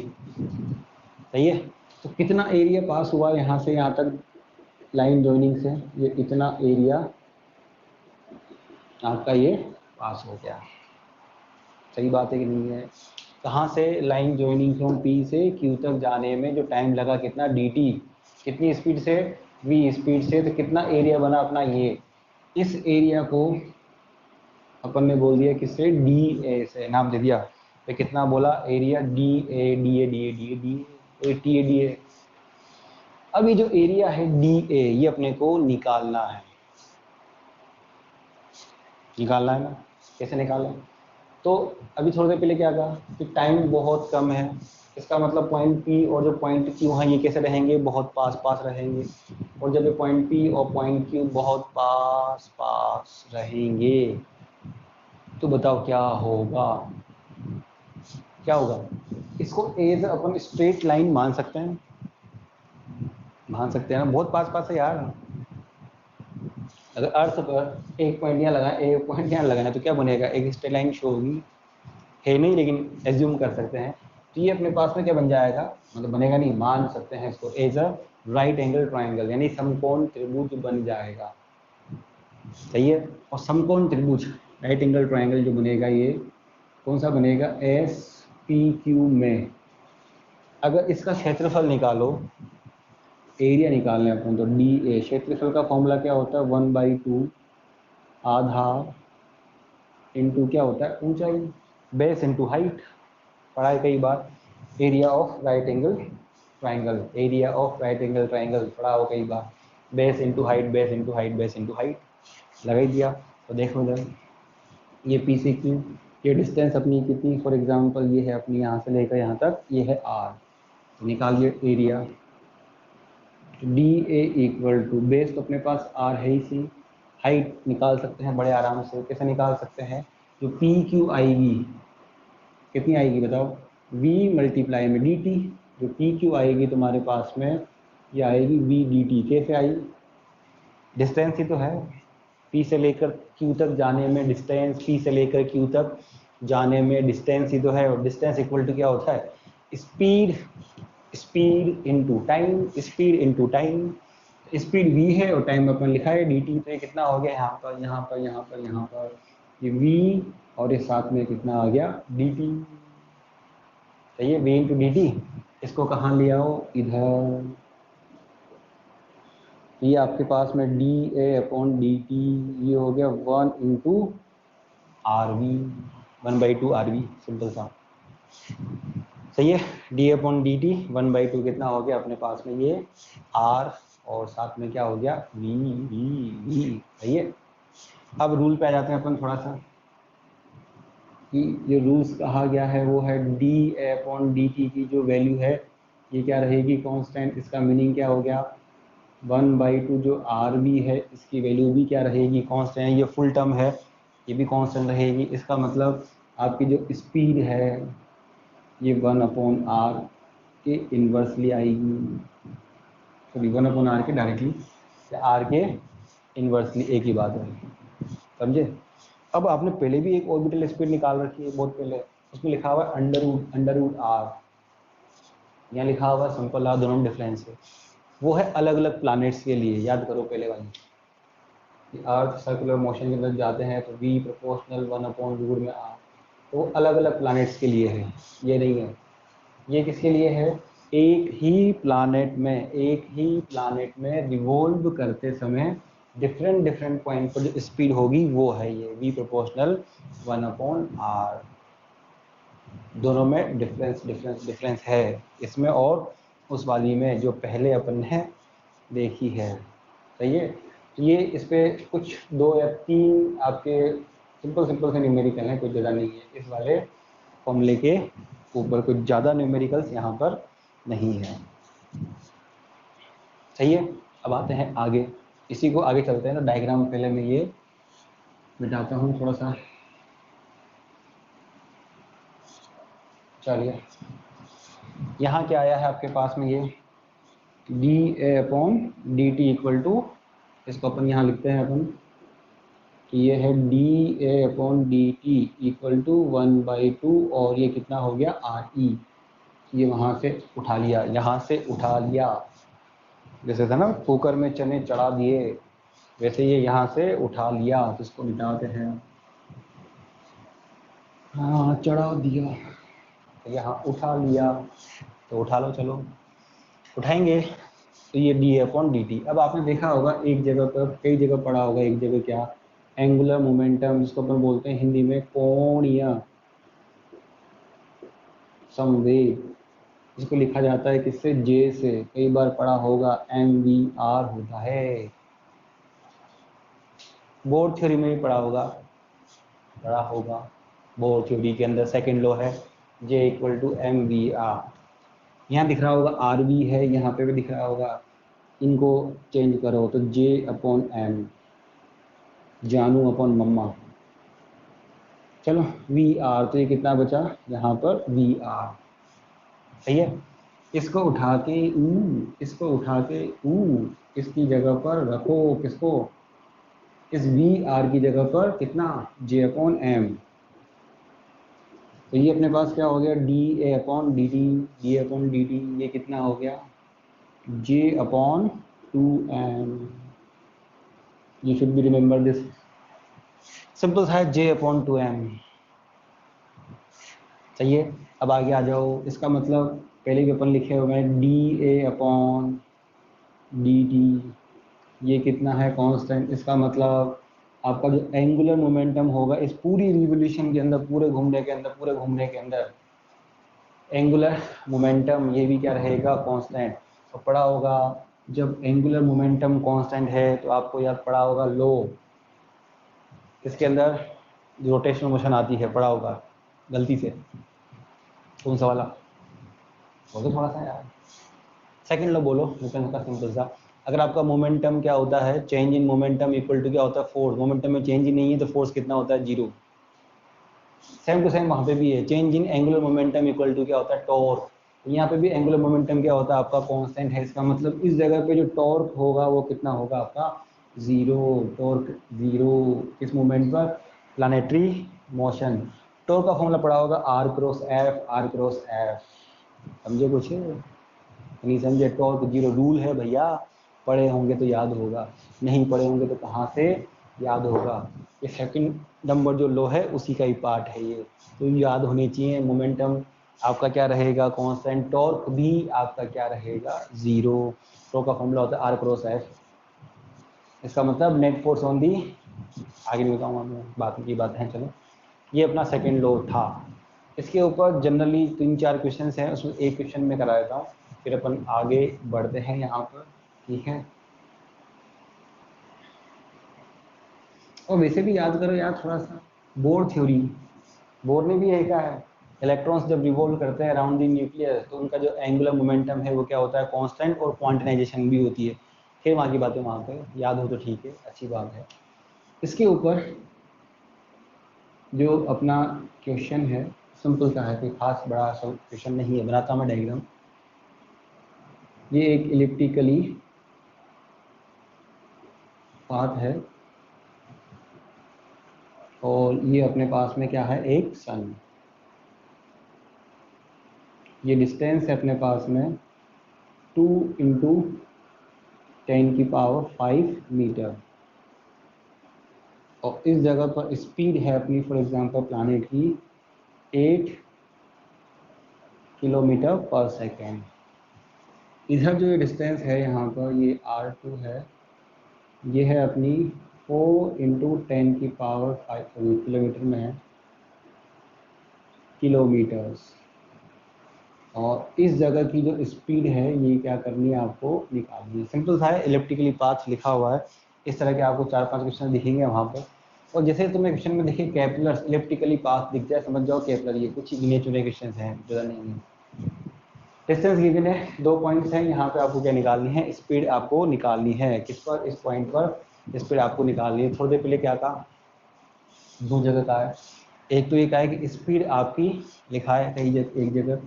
सही है। तो कितना एरिया पास हुआ यहाँ से यहाँ तक लाइन ज्वाइनिंग से? ये इतना एरिया आपका ये पास हो गया। सही बात है कि नहीं है? कहाँ से? लाइन ज्वाइनिंग फ्रॉम P से Q तक जाने में जो टाइम लगा कितना? dt। कितनी स्पीड से? v स्पीड से। तो कितना एरिया बना अपना ये? इस एरिया को अपन ने बोल दिया किससे? dA से नाम दे दिया। तो कितना बोला? Area dA। अब ये जो एरिया है dA, ये अपने को निकालना है। निकालना है ना? कैसे निकालें? तो अभी थोड़ी देर पहले क्या कहा कि टाइम बहुत कम है, इसका मतलब पॉइंट P और जो पॉइंट Q है ये कैसे रहेंगे? बहुत पास पास रहेंगे। और जब ये पॉइंट P और पॉइंट Q बहुत पास पास रहेंगे तो बताओ क्या होगा? क्या होगा? इसको एज अपन स्ट्रेट लाइन मान सकते हैं, मान सकते हैं ना, बहुत पास पास है यार। अगर अर्थ पर एक पॉइंट यहाँ लगाए, एक पॉइंट यहाँ लगाए तो क्या बनेगा? एक स्ट्रेट लाइन शो होगी, है नहीं लेकिन एज्यूम कर सकते हैं। तो ये अपने पास में क्या बन जाएगा, मतलब बनेगा नहीं, मान सकते हैं इसको as a right angle triangle, यानी समकोण त्रिभुज बन जाएगा। सही है। और समकोण त्रिभुज राइट एंगल ट्राइंगल जो बनेगा ये कौन सा बनेगा? SPQ में अगर इसका क्षेत्रफल निकालो, एरिया निकालने अपन तो DA, क्षेत्रफल का फॉर्मूला क्या होता है? 1/2 आधा इंटू क्या होता है? ऊंचाई, बेस इंटू हाइट। पढ़ा है कई बार। Area of right angle triangle, area of right angle triangle पढ़ा हो कई बार। Base into height, base into height, base into height लगा ही दिया। तो देखो इधर ये P से Q, ये डिस्टेंस अपनी कितनी? फॉर एग्जांपल ये है अपनी यहाँ से लेकर यहाँ तक, ये है R। तो निकालिए area. DA equal to, base तो अपने पास R है ही सी, हाइट निकाल सकते हैं बड़े आराम से। कैसे निकाल सकते हैं? जो PQ आएगी कितनी आएगी बताओ, v मल्टीप्लाई में dt, जो p क्यू आएगी तुम्हारे पास में ये आएगी v dt। कैसे आई, डिस्टेंस ही तो है, p से लेकर q तक जाने में डिस्टेंस, p से लेकर q तक जाने में डिस्टेंस ही तो है, और डिस्टेंस इक्वल टू क्या होता है, speed, speed into time, speed into time. Speed v है और टाइम अपन लिखा है dt, तो ये कितना हो गया यहाँ पर, यहाँ पर, यहाँ पर, यहाँ पर, ये v और ये साथ में कितना आ गया dt। तो ये v इंटू डी टी, इसको कहाँ ले आओ, इधर। ये आपके पास में D A upon D T, ये हो गया 1 into R V, 1/2 R V, simple सा, सही है। डी अपॉन डी टी 1/2 कितना हो गया अपने पास में, ये आर और साथ में क्या हो गया वी, वी, वी, सही है। अब रूल पे आ जाते हैं अपन थोड़ा सा, कि जो रूल्स कहा गया है वो है डी अपॉन डी टी की जो वैल्यू है ये क्या रहेगी, कांस्टेंट। इसका मीनिंग क्या हो गया, 1/2 जो आर बी है इसकी वैल्यू भी क्या रहेगी, कांस्टेंट। ये फुल टर्म है, ये भी कांस्टेंट रहेगी। इसका मतलब आपकी जो स्पीड है ये 1/r के इन्वर्सली आएगी, सॉरी 1/r के डायरेक्टली, आर के इन्वर्सली, एक ही बात है, समझे। अब आपने पहले भी एक ऑर्बिटल स्पीड निकाल रखी है बहुत पहले, उसमें लिखा हुआ है अंडर रूट आर, यहाँ लिखा हुआ है सिंपल आर, दोनों में डिफरेंस है। वो है अलग अलग प्लैनेट्स के लिए, याद करो पहले वाली। अर्थ सर्कुलर मोशन के अंदर जाते हैं तो v प्रोपोर्शनल 1/रूट में आर, तो वो अलग अलग प्लैनेट्स के लिए है, ये नहीं है। ये किसके लिए है, एक ही प्लैनेट में रिवॉल्व करते समय डिफरेंट पॉइंट पर जो स्पीड होगी वो है ये v प्रोपोर्शनल 1/r। दोनों में डिफरेंस है इसमें और उस वाली में जो पहले अपन ने देखी है, सही है। तो ये इस पे कुछ 2 या 3 आपके सिंपल से न्यूमेरिकल हैं, कुछ ज़्यादा नहीं है इस वाले फॉर्मूले के ऊपर, कुछ ज़्यादा न्यूमेरिकल्स यहाँ पर नहीं है, सही है। अब आते हैं आगे, इसी को आगे चलते हैं। तो डायग्राम पहले मैं ये मिटाता हूँ थोड़ा सा, चलिए। यहाँ क्या आया है आपके पास में, ये D A upon D T equal to, इसको अपन यहाँ लिखते हैं अपन कि ये है D A upon D T equal to 1/2, और ये कितना हो गया आर ई। ये वहाँ से उठा लिया, यहाँ से उठा लिया, जैसे था ना कुकर में चने चढ़ा दिए, वैसे ये यहाँ से उठा लिया। तो इसको मिटाते हैं, हाँ चढ़ा दिया, यहाँ उठा लिया, तो उठा लो, चलो उठाएंगे। तो ये डी अपॉन डी टी। अब आपने देखा होगा एक जगह पर, कई जगह पढ़ा होगा, एक जगह क्या, एंगुलर मोमेंटम, जिसको अपन बोलते हैं हिंदी में कोणीय संवेग, जिसको लिखा जाता है किससे, जे से। कई बार पढ़ा होगा MVR होता है, बोर्ड थ्योरी में भी पढ़ा होगा बोर्ड थ्योरी के अंदर सेकंड लॉ है J इक्वल टू MVR। यहाँ दिख रहा होगा RV है, यहाँ पे भी दिख रहा होगा, इनको चेंज करो तो J अपॉन M, जानू अपॉन मम्मा, चलो VR, तो ये कितना बचा यहाँ पर VR, सही है। इसको उठा के इसकी जगह पर रखो, किसको, इस VR की जगह पर कितना J अपॉन M। तो ये अपने पास क्या हो गया D A upon D T, ये कितना हो गया J upon 2M। You should be remember this, simple है J अपॉन 2M, सही है। अब आगे आ जाओ, इसका मतलब पहले भी अपन लिखे हुए हैं D A upon D T, ये कितना है कांस्टेंट। इसका मतलब आपका जो एंगुलर मोमेंटम होगा इस पूरी रिवोल्यूशन के अंदर, पूरे घूमने के अंदर एंगुलर मोमेंटम ये भी क्या रहेगा कांस्टेंट। तो पढ़ा होगा जब एंगुलर मोमेंटम कांस्टेंट है तो आपको याद पड़ा होगा लो, इसके अंदर रोटेशनल मोशन आती है, पढ़ा होगा गलती से, कौन सा वाला बोलो थोड़ा सा यार, सेकंड लो बोलो, न्यूटन का सिंपल सा। अगर आपका मोमेंटम क्या होता है, change in momentum equal to क्या होता है फोर्स, मोमेंटम में चेंज ही नहीं है तो फोर्स कितना होता है 0। सेम टू सेम वहाँ पे भी है, change in angular momentum equal to क्या होता है, टॉर्क। यहाँ पे भी एंगुलर मोमेंटम क्या होता है आपका, कांस्टेंट है। इसका मतलब इस जगह पे जो टॉर्क होगा वो कितना होगा आपका, जीरो। टॉर्क जीरो किस मूवमेंट पर, प्लानेटरी मोशन। टॉर्क का फॉर्मूला पड़ा होगा R cross F, R cross F. समझे कुछ नहीं समझे, टॉर्क जीरो रूल है भैया, पढ़े होंगे तो याद होगा, नहीं पढ़े होंगे तो कहाँ से याद होगा। ये सेकंड नंबर जो लो है उसी का ही पार्ट है ये, तो याद होने चाहिए। मोमेंटम आपका क्या रहेगा, कांस्टेंट। टॉर्क भी आपका क्या रहेगा, जीरो। टॉर्क का फॉर्मूला होता है आर क्रॉस एफ। इसका मतलब नेट फोर्स ऑन दी, आगे नहीं बताऊंगा मैं, बात की बात है। चलो, ये अपना सेकंड लॉ था। इसके ऊपर जनरली 3-4 क्वेश्चन हैं, उसमें एक क्वेश्चन में करा देता हूँ, फिर अपन आगे बढ़ते हैं यहाँ पर, ठीक है। और वैसे भी याद करो यार थोड़ा सा, बोर थ्योरी, बोर ने भी यही कहा है, इलेक्ट्रॉन्स जब रिवॉल्व करते हैं अराउंड द न्यूक्लियस तो उनका जो एंगुलर मोमेंटम है वो क्या होता है, कांस्टेंट, और क्वांटिनाइजेशन भी होती है। फिर वहाँ की बातें वहाँ पे याद हो तो ठीक है, अच्छी बात है। इसके ऊपर जो अपना क्वेश्चन है सिंपल सा है, कोई खास बड़ा सा क्वेश्चन नहीं है। बनाता मैं डायग्राम। ये एक इलिप्टिकली पाथ है और ये अपने पास में क्या है, एक सन। ये डिस्टेंस है अपने पास में 2 × 10⁵ मीटर। और इस जगह पर स्पीड है अपनी फॉर एग्जांपल प्लैनेट की 8 किलोमीटर पर सेकेंड। इधर जो ये डिस्टेंस है यहाँ पर ये R2 है, ये है अपनी 4 × 10⁵ किलोमीटर में है, किलोमीटर्स। और इस जगह की जो स्पीड है ये क्या करनी है, आपको निकालनी है। सिंपल सा है, इलेक्ट्रिकली पाथ लिखा हुआ है। इस तरह के आपको 4-5 क्वेश्चन दिखेंगे वहाँ पर। और जैसे तुम्हें क्वेश्चन में देखिए कैपलर इलेक्ट्रिकली पाथ दिख जाए, समझ जाओ कैपलर। ये कुछ गिने चुने क्वेश्चन हैं, ज़्यादा नहीं है। डिस्टेंस गिवन है, 2 पॉइंट्स हैं, यहाँ पे आपको क्या निकालनी है, स्पीड आपको निकालनी है। किस पर, इस पॉइंट पर स्पीड आपको निकालनी है। थोड़ी देर पहले क्या कहा, 2 जगह का है। एक तो ये कहा है कि स्पीड आपकी लिखा है कहीं एक जगह,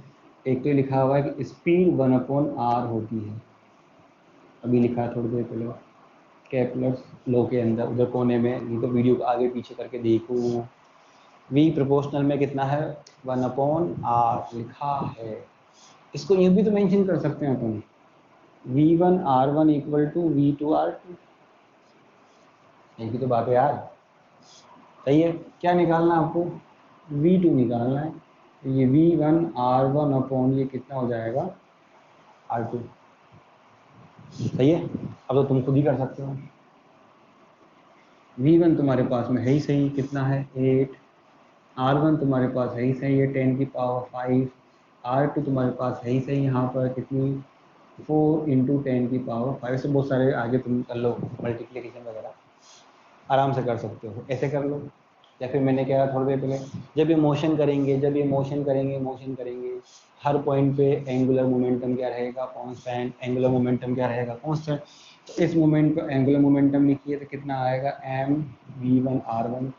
एक तो लिखा हुआ है कि स्पीड 1/r होती है, अभी लिखा है थोड़ी देर पहले कैपलर्स लॉ के अंदर, उधर कोने में, नहीं तो वीडियो को आगे पीछे करके देखो। v प्रोपोर्शनल में कितना है, 1/r लिखा है। इसको यूँ भी तो मेंशन कर सकते हैं अपन, v1r1 = v2r2। यही तो बात है यार, सही है। क्या निकालना है आपको, v2 निकालना है। तो ये v1r1 ये कितना हो जाएगा, r2। सही है, अब तो तुम खुद ही कर सकते हो। v1 तुम्हारे पास में है ही सही, कितना है 8। r1 तुम्हारे पास है ही सही है 10⁵। r2 तुम्हारे पास है ही सही यहाँ पर कितनी, 4 × 10⁵। ऐसे बहुत सारे आगे तुम कर लो, मल्टीप्लिकेशन वगैरह आराम से कर सकते हो, ऐसे कर लो। या फिर मैंने कहा थोड़ी देर पहले, जब ये मोशन करेंगे, हर पॉइंट पे एंगुलर मोमेंटम क्या रहेगा, कांस्टेंट। एंगुलर मोमेंटम क्या रहेगा, कांस्टेंट। तो इस मोमेंट पर एंगुलर मोमेंटम लिखिए तो कितना आएगा, mv1r1।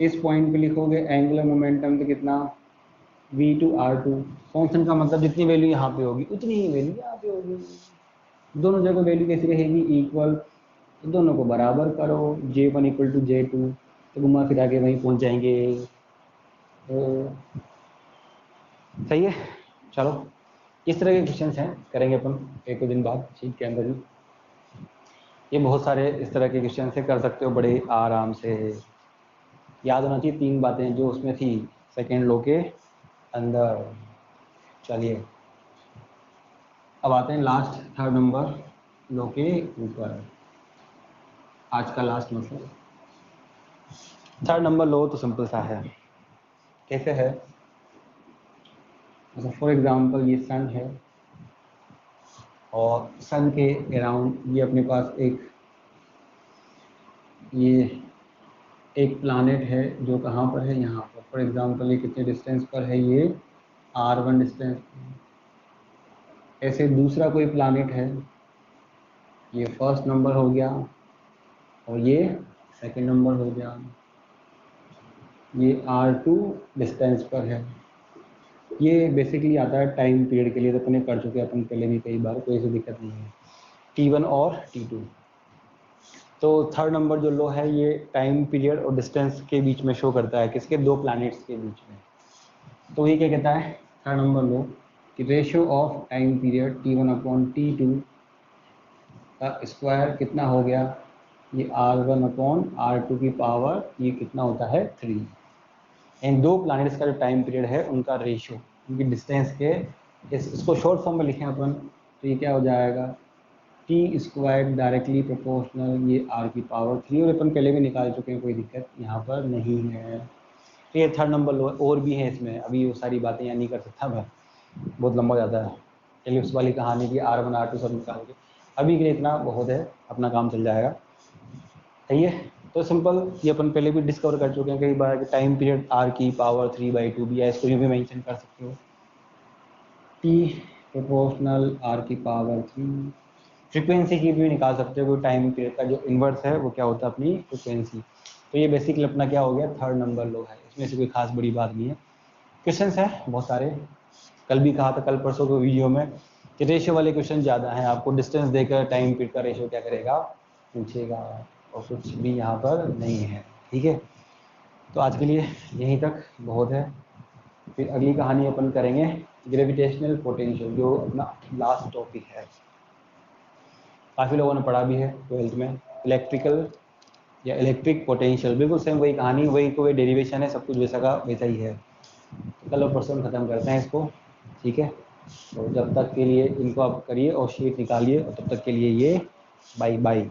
इस पॉइंट पे लिखोगे एंगुलर मोमेंटम तो कितना, v2r2। कांस्टेंट का मतलब जितनी वैल्यू यहाँ पे होगी उतनी ही वैल्यू यहाँ पे होगी। दोनों जगह वैल्यू कैसी रहेगी, इक्वल। तो दोनों को बराबर करो, J1 = J2, तो घुमा फिरा के वहीं पहुंच जाएंगे। तो सही है। चलो, इस तरह के क्वेश्चन हैं, करेंगे अपन 1-2 दिन बाद शीट के अंदर ही। ये बहुत सारे इस तरह के क्वेश्चन से कर सकते हो बड़े आराम से। याद होना चाहिए 3 बातें जो उसमें थी सेकेंड लॉ के अंदर। चलिए, अब आते हैं लास्ट 3rd नंबर लॉ के ऊपर, आज का लास्ट मतलब 3rd नंबर लॉ तो सिंपल सा है। कैसे है, मतलब फॉर एग्जांपल ये सन है और सन के अराउंड ये अपने पास एक प्लानेट है जो कहाँ पर है, यहाँ पर। फॉर एग्जांपल ये कितने डिस्टेंस पर है, ये r1 डिस्टेंस। ऐसे दूसरा कोई प्लानेट है, ये फर्स्ट नंबर हो गया और ये सेकंड नंबर हो गया। ये R2 डिस्टेंस पर है। ये बेसिकली आता है टाइम पीरियड के लिए, तो अपने कर चुके हैं अपन पहले भी कई बार, कोई ऐसी दिक्कत नहीं है। T1 और T2। तो थर्ड नंबर जो लो है ये टाइम पीरियड और डिस्टेंस के बीच में शो करता है, किसके, दो प्लैनेट्स के बीच में। तो ये क्या कहता है थर्ड नंबर लो कि ratio of time period T1/T2 का स्क्वायर कितना हो गया, ये R1/R2 की पावर ये कितना होता है 3। इन दो प्लैनेट्स का जो टाइम पीरियड है उनका रेशियो, उनकी डिस्टेंस के, इसको शॉर्ट फॉर्म में लिखें अपन तो ये क्या हो जाएगा, टी स्क्वायर डायरेक्टली प्रोपोर्शनल ये R की पावर 3, और अपन पहले भी निकाल चुके हैं, कोई दिक्कत यहाँ पर नहीं है। तो ये थर्ड नंबर लो, और भी है इसमें, अभी वो सारी बातें यहाँ नहीं कर सकता मैं, बहुत लंबा हो जाता है। चलिए उस वाली कहानी की R1 R2 सब निकाल के, अभी के लिए इतना बहुत है, अपना काम चल जाएगा। सही है, तो सिंपल ये अपन पहले भी डिस्कवर कर चुके हैं कई बार कि टाइम पीरियड R की पावर 3/2 भी है, इसको भी मेंशन कर सकते हो, T प्रोपोर्शनल R की पावर 3। फ्रीक्वेंसी की भी निकाल सकते हो, कोई टाइम पीरियड का जो इन्वर्स है वो क्या होता है अपनी फ्रीक्वेंसी। तो ये बेसिकली अपना क्या हो गया, थर्ड नंबर लो है, इसमें से कोई खास बड़ी बात नहीं है। क्वेश्चंस है बहुत सारे, कल भी कहा था, कल परसों के वीडियो में कि रेशियो वाले क्वेश्चन ज़्यादा हैं, आपको डिस्टेंस देकर टाइम पीरियड का रेशियो क्या करेगा पूछेगा, और कुछ भी यहाँ पर नहीं है। ठीक है, तो आज के लिए यहीं तक बहुत है, फिर अगली कहानी अपन करेंगे ग्रेविटेशनल पोटेंशियल, जो अपना लास्ट टॉपिक है। काफ़ी लोगों ने पढ़ा भी है 12th में, इलेक्ट्रिकल या इलेक्ट्रिक पोटेंशियल, बिल्कुल सेम वही कहानी, वही कोई डेरिवेशन है, सब कुछ वैसा का वैसा ही है। तो कल और परसों ख़त्म करते हैं इसको, ठीक है। तो जब तक के लिए इनको आप करिए और शीट निकालिए, और तब तक के लिए ये बाय बाय।